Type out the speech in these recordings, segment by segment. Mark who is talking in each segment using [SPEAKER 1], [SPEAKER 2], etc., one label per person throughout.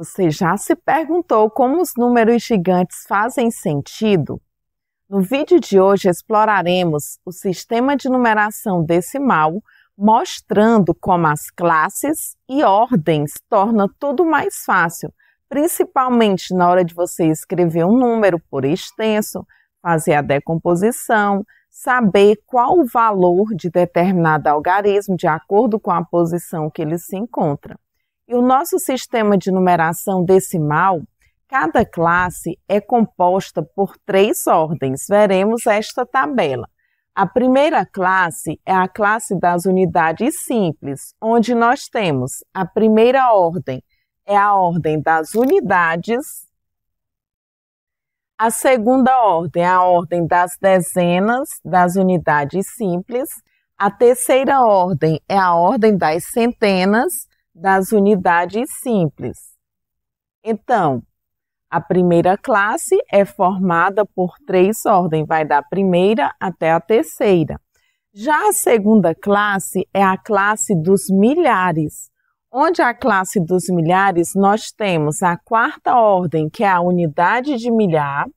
[SPEAKER 1] Você já se perguntou como os números gigantes fazem sentido? No vídeo de hoje exploraremos o sistema de numeração decimal, mostrando como as classes e ordens tornam tudo mais fácil, principalmente na hora de você escrever um número por extenso, fazer a decomposição, saber qual o valor de determinado algarismo de acordo com a posição que ele se encontra. E o nosso sistema de numeração decimal, cada classe é composta por 3 ordens. Veremos esta tabela. A primeira classe é a classe das unidades simples, onde nós temos a primeira ordem, é a ordem das unidades. A segunda ordem é a ordem das dezenas das unidades simples. A terceira ordem é a ordem das centenas das unidades simples. Então, a primeira classe é formada por 3 ordens, vai da primeira até a terceira. Já a segunda classe é a classe dos milhares, onde a classe dos milhares nós temos a quarta ordem, que é a unidade de milhar.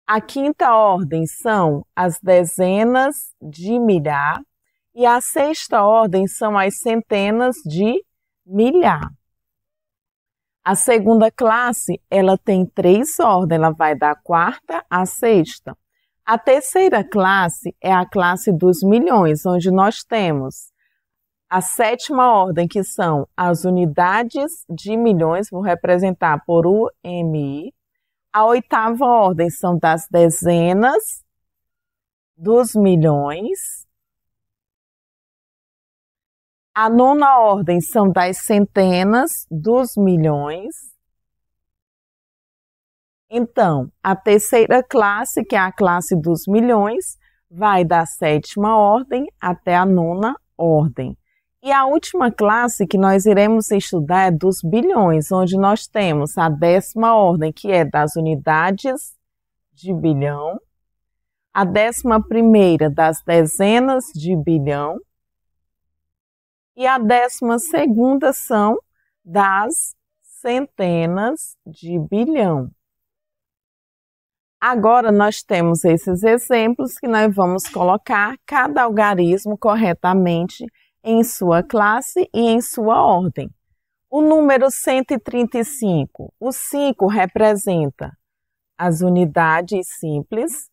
[SPEAKER 1] A quinta ordem são as dezenas de milhar. E a sexta ordem são as centenas de milhar. A segunda classe, ela tem 3 ordens, ela vai da quarta à sexta. A terceira classe é a classe dos milhões, onde nós temos a sétima ordem, que são as unidades de milhões, vou representar por UMI. A oitava ordem são das dezenas dos milhões. A nona ordem são das centenas dos milhões. Então, a terceira classe, que é a classe dos milhões, vai da sétima ordem até a nona ordem. E a última classe que nós iremos estudar é dos bilhões, onde nós temos a 10ª ordem, que é das unidades de bilhão, a 11ª das dezenas de bilhão, e a 12ª são das centenas de bilhão. Agora nós temos esses exemplos que nós vamos colocar cada algarismo corretamente em sua classe e em sua ordem. O número 135, o 5 representa as unidades simples.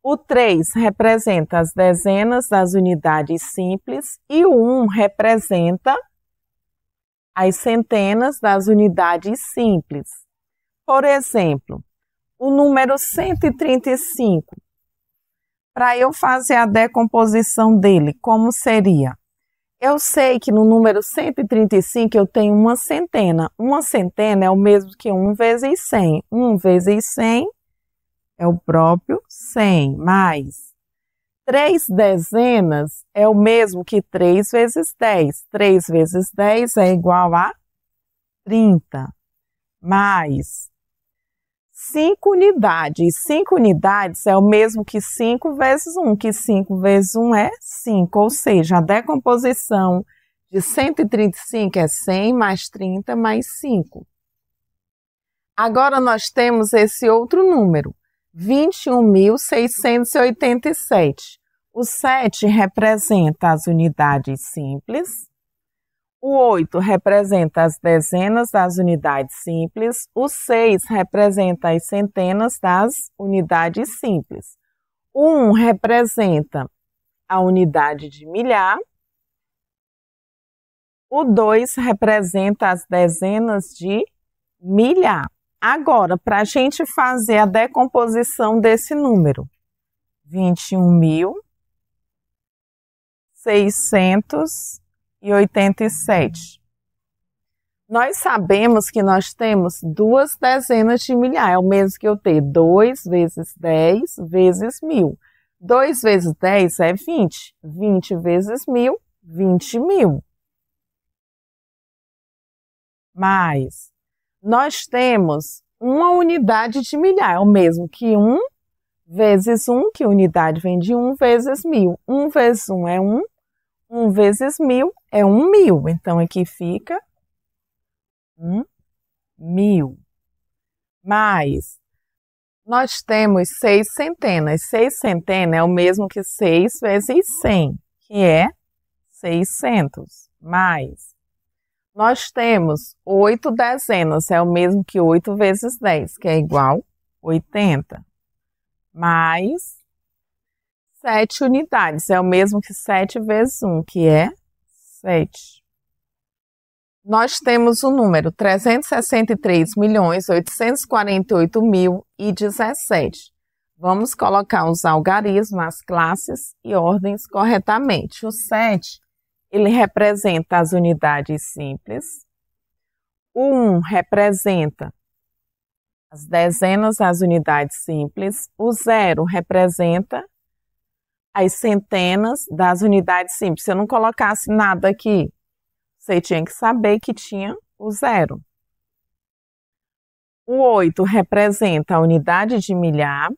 [SPEAKER 1] O 3 representa as dezenas das unidades simples e o 1 representa as centenas das unidades simples. Por exemplo, o número 135, para eu fazer a decomposição dele, como seria? Eu sei que no número 135 eu tenho uma centena. Uma centena é o mesmo que 1 vezes 100. 1 vezes 100 é o próprio 100, mais 3 dezenas é o mesmo que 3 vezes 10. 3 vezes 10 é igual a 30, mais 5 unidades. 5 unidades é o mesmo que 5 vezes 1, que 5 vezes 1 é 5, ou seja, a decomposição de 135 é 100 mais 30 mais 5. Agora nós temos esse outro número, 21.687. O 7 representa as unidades simples. O 8 representa as dezenas das unidades simples. O 6 representa as centenas das unidades simples. O 1 representa a unidade de milhar. O 2 representa as dezenas de milhar. Agora, para a gente fazer a decomposição desse número, 21.687. Nós sabemos que nós temos 2 dezenas de milhar, é o mesmo que eu ter 2 vezes 10 vezes 1.000. 2 vezes 10 é 20. 20 vezes 1.000, 20.000. Mas nós temos uma unidade de milhar, é o mesmo que 1 vezes 1, que unidade vem de 1 vezes 1.000. 1 vezes 1 é 1, 1 vezes 1.000 é 1.000. Então, aqui fica 1.000. mil. Mais, nós temos 6 centenas. 6 centenas é o mesmo que 6 vezes 100, que é 600. Mais, nós temos 8 dezenas, é o mesmo que 8 vezes 10, que é igual a 80. Mais 7 unidades, é o mesmo que 7 vezes 1, que é 7. Nós temos o número 363.848.017. Vamos colocar os algarismos, as classes e ordens corretamente. O 7, ele representa as unidades simples. O 1 representa as dezenas, as unidades simples. O 0 representa as centenas das unidades simples. Se eu não colocasse nada aqui, você tinha que saber que tinha o 0. O 8 representa a unidade de milhar.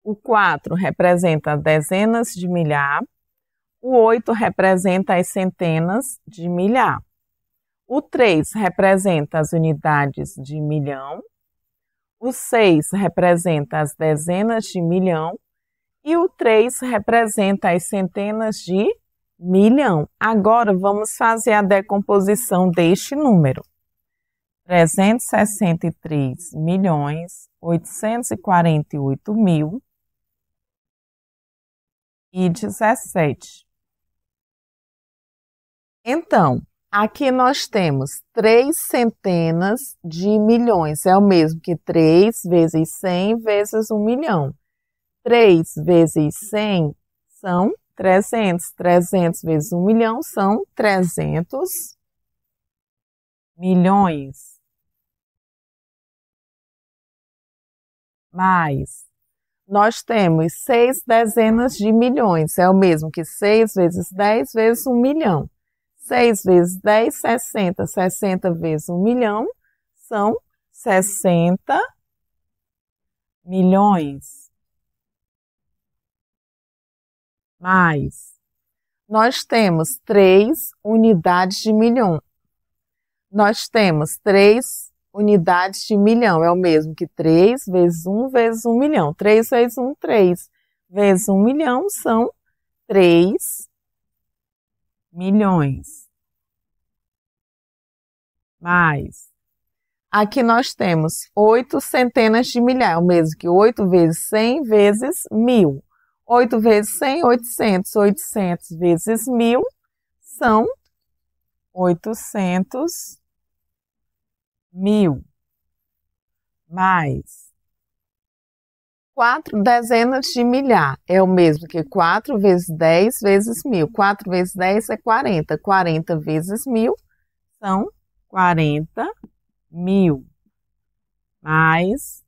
[SPEAKER 1] O 4 representa dezenas de milhar. O 8 representa as centenas de milhar. O 3 representa as unidades de milhão. O 6 representa as dezenas de milhão. E o 3 representa as centenas de milhão. Agora vamos fazer a decomposição deste número. 363.848.017. Então, aqui nós temos 3 centenas de milhões. É o mesmo que 3 vezes 100 vezes 1 milhão. 3 vezes 100 são 300. 300 vezes 1 milhão são 300 milhões. Mais, nós temos 6 dezenas de milhões. É o mesmo que 6 vezes 10 vezes 1 milhão. 6 vezes 10, 60. 60 vezes 1 milhão são 60 milhões. Mais, nós temos 3 unidades de milhão. Nós temos 3 unidades de milhão. É o mesmo que 3 vezes 1 vezes 1 milhão. 3 vezes 1, 3 vezes 1 milhão são 3 milhões. Mais, aqui nós temos 8 centenas de milhar. É o mesmo que 8 vezes 100 vezes 1000. 8 vezes 100, 800. 800 vezes 1000 são 800 mil. Mais, 4 dezenas de milhar. É o mesmo que 4 vezes 10 vezes 1000. 4 vezes 10 é 40. 40 vezes 1000 são 40 mil. Mais,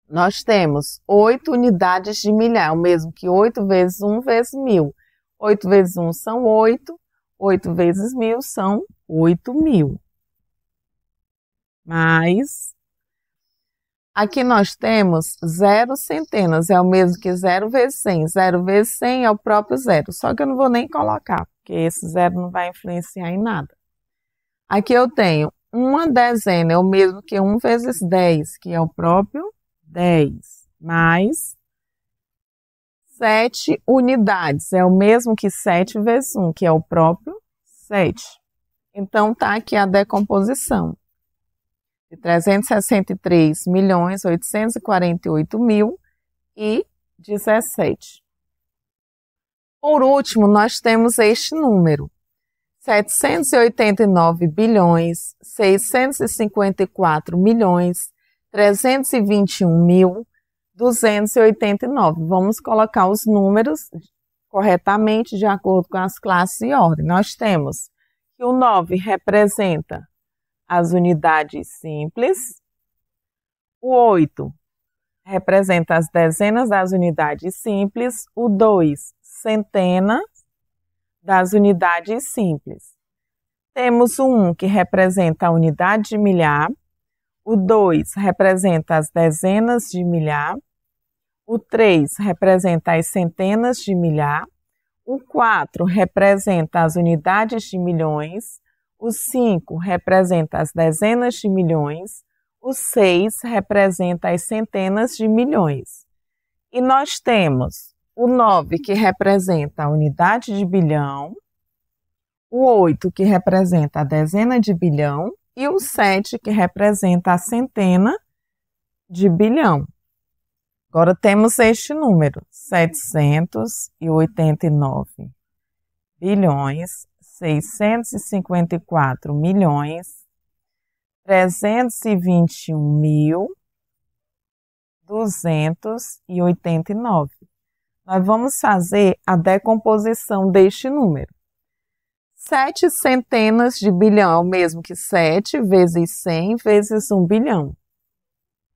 [SPEAKER 1] nós temos 8 unidades de milhar, o mesmo que 8 vezes 1 vezes 1000. 8 vezes 1 são 8, 8 vezes 1000 são 8.000. Mas, aqui nós temos 0 centenas, é o mesmo que 0 vezes 100. 0 vezes 100 é o próprio 0, só que eu não vou nem colocar, porque esse 0 não vai influenciar em nada. Aqui eu tenho uma dezena, é o mesmo que 1 vezes 10, que é o próprio 10, mais 7 unidades, é o mesmo que 7 vezes 1, que é o próprio 7. Então, tá aqui a decomposição de 363.848.017. Por último, nós temos este número, 789.654.321.289. Vamos colocar os números corretamente de acordo com as classes e ordem. Nós temos que o 9 representa as unidades simples, o 8 representa as dezenas das unidades simples, o 2, centenas das unidades simples. Temos o 1 que representa a unidade de milhar, o 2 representa as dezenas de milhar, o 3 representa as centenas de milhar, o 4 representa as unidades de milhões, O 5 representa as dezenas de milhões, o 6 representa as centenas de milhões. E nós temos o 9, que representa a unidade de bilhão, o 8, que representa a dezena de bilhão, e o 7, que representa a centena de bilhão. Agora temos este número, 789 bilhões, 654 milhões, 321.289. Nós vamos fazer a decomposição deste número. 7 centenas de bilhão é o mesmo que 7 vezes 100 vezes 1 bilhão.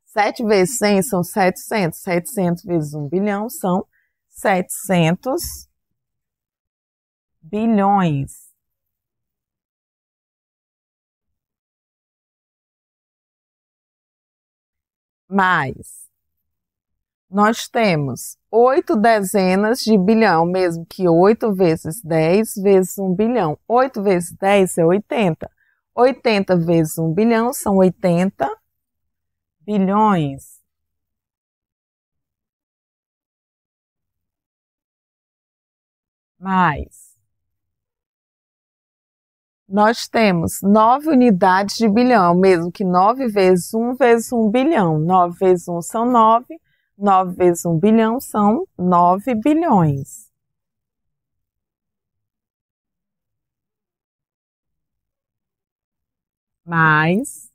[SPEAKER 1] 7 vezes 100 são 700. 700 vezes 1 bilhão são 700 bilhões. Mais, nós temos 8 dezenas de bilhão, mesmo que 8 vezes 10 vezes 1 bilhão. 8 vezes 10 é 80. 80 vezes 1 bilhão são 80 bilhões. Mais, nós temos 9 unidades de bilhão, mesmo que 9 vezes 1 vezes 1 bilhão. 9 vezes 1 são 9, 9 vezes 1 bilhão são 9 bilhões. Mais,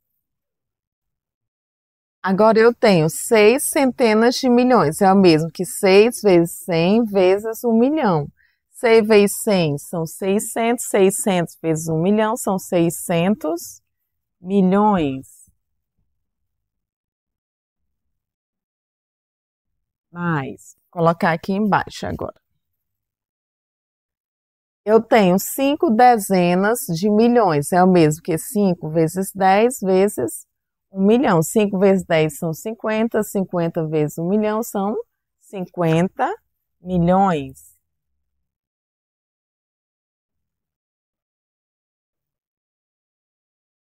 [SPEAKER 1] agora eu tenho 6 centenas de milhões, é o mesmo que 6 vezes 100 vezes 1 milhão. 6 vezes 100 são 600, 600 vezes 1 milhão são 600 milhões. Mais, vou colocar aqui embaixo agora. Eu tenho 5 dezenas de milhões, é o mesmo que 5 vezes 10 vezes 1 milhão. 5 vezes 10 são 50, 50 vezes 1 milhão são 50 milhões.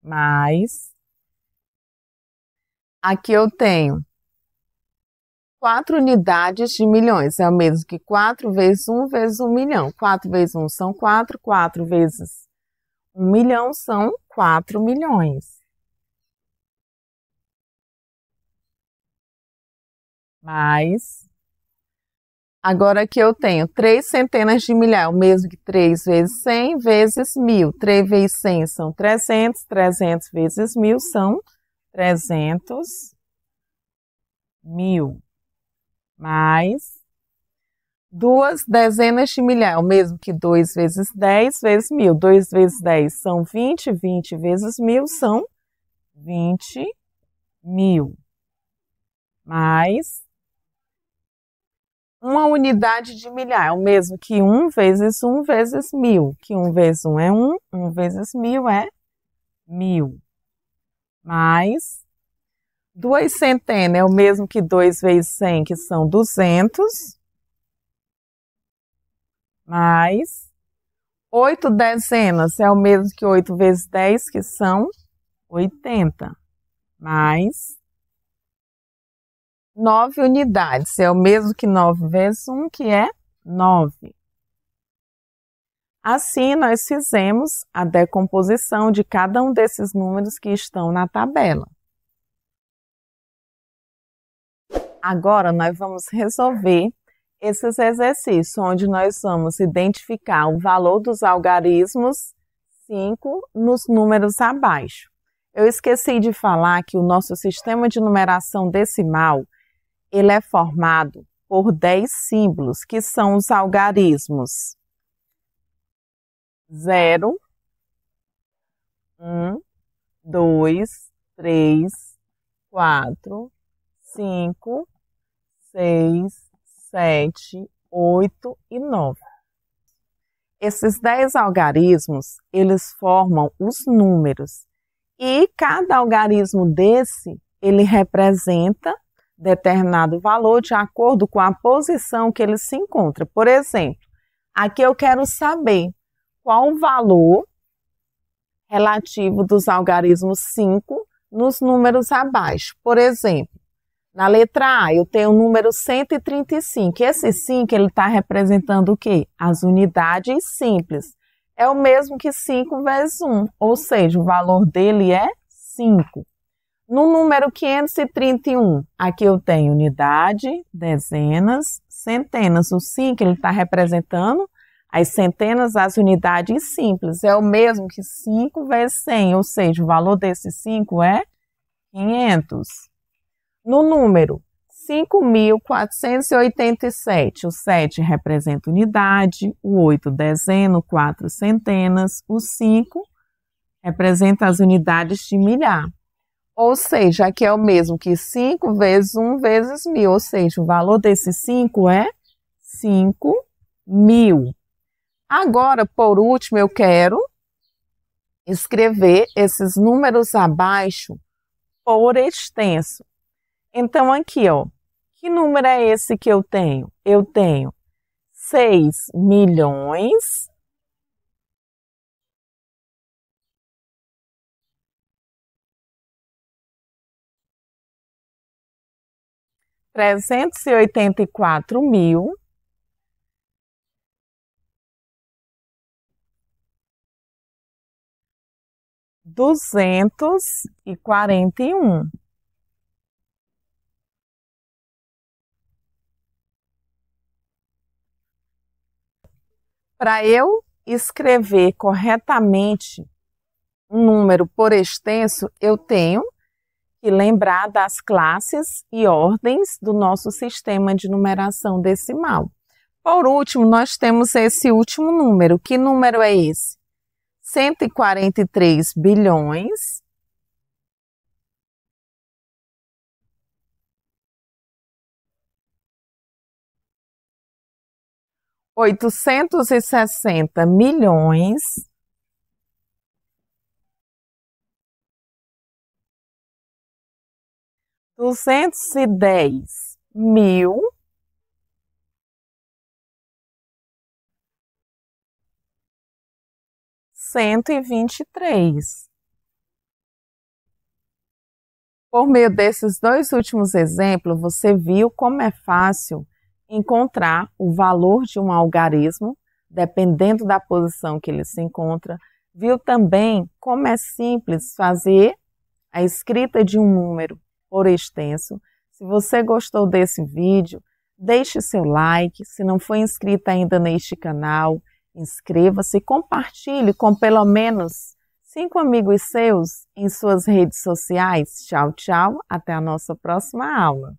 [SPEAKER 1] Mais, aqui eu tenho 4 unidades de milhões, é o mesmo que 4 vezes 1 vezes 1 milhão. 4 vezes 1 são 4, 4 vezes 1 milhão são 4 milhões. Mais, agora aqui eu tenho 3 centenas de milhão, o mesmo que 3 vezes 100 vezes 1000. 3 vezes 100 são 300, 300 vezes 1000 são 300 mil. Mais, 2 dezenas de milhão, o mesmo que 2 vezes 10 vezes 1000. 2 vezes 10 são 20, 20 vezes 1000 são 20 mil. Mais, uma unidade de milhar é o mesmo que 1 vezes 1 vezes 1000, que 1 vezes 1 é 1, 1 vezes 1000 é 1000. Mais, 2 centenas é o mesmo que 2 vezes 100, que são 200. Mais, 8 dezenas é o mesmo que 8 vezes 10, que são 80. Mais, 9 unidades é o mesmo que 9 vezes 1, que é 9. Assim, nós fizemos a decomposição de cada um desses números que estão na tabela. Agora, nós vamos resolver esses exercícios, onde nós vamos identificar o valor dos algarismos 5 nos números abaixo. Eu esqueci de falar que o nosso sistema de numeração decimal, ele é formado por 10 símbolos, que são os algarismos 0, 1, 2, 3, 4, 5, 6, 7, 8 e 9. Esses 10 algarismos, eles formam os números. E cada algarismo desse, ele representa determinado valor de acordo com a posição que ele se encontra. Por exemplo, aqui eu quero saber qual valor relativo dos algarismos 5 nos números abaixo. Por exemplo, na letra A eu tenho o número 135. Esse 5 ele está representando o quê? As unidades simples. É o mesmo que 5 vezes 1, ou seja, o valor dele é 5. No número 531, aqui eu tenho unidade, dezenas, centenas. O 5 ele está representando as centenas, as unidades simples. É o mesmo que 5 vezes 100, ou seja, o valor desse 5 é 500. No número 5.487, o 7 representa unidade, o 8 dezena, o 4 centenas, o 5 representa as unidades de milhar. Ou seja, aqui é o mesmo que 5 vezes 1 vezes 1000, ou seja, o valor desse 5 é 5.000. Agora, por último, eu quero escrever esses números abaixo por extenso. Então, aqui, ó, que número é esse que eu tenho? Eu tenho 6 milhões 384.241. Para eu escrever corretamente um número por extenso, eu tenho que lembrar das classes e ordens do nosso sistema de numeração decimal. Por último, nós temos esse último número. Que número é esse? 143 bilhões 860 milhões 210.000 123. Por meio desses dois últimos exemplos, você viu como é fácil encontrar o valor de um algarismo, dependendo da posição que ele se encontra. Viu também como é simples fazer a escrita de um número por extenso. Se você gostou desse vídeo, deixe seu like. Se não foi inscrito ainda neste canal, inscreva-se e compartilhe com pelo menos 5 amigos seus em suas redes sociais. Tchau, tchau. Até a nossa próxima aula.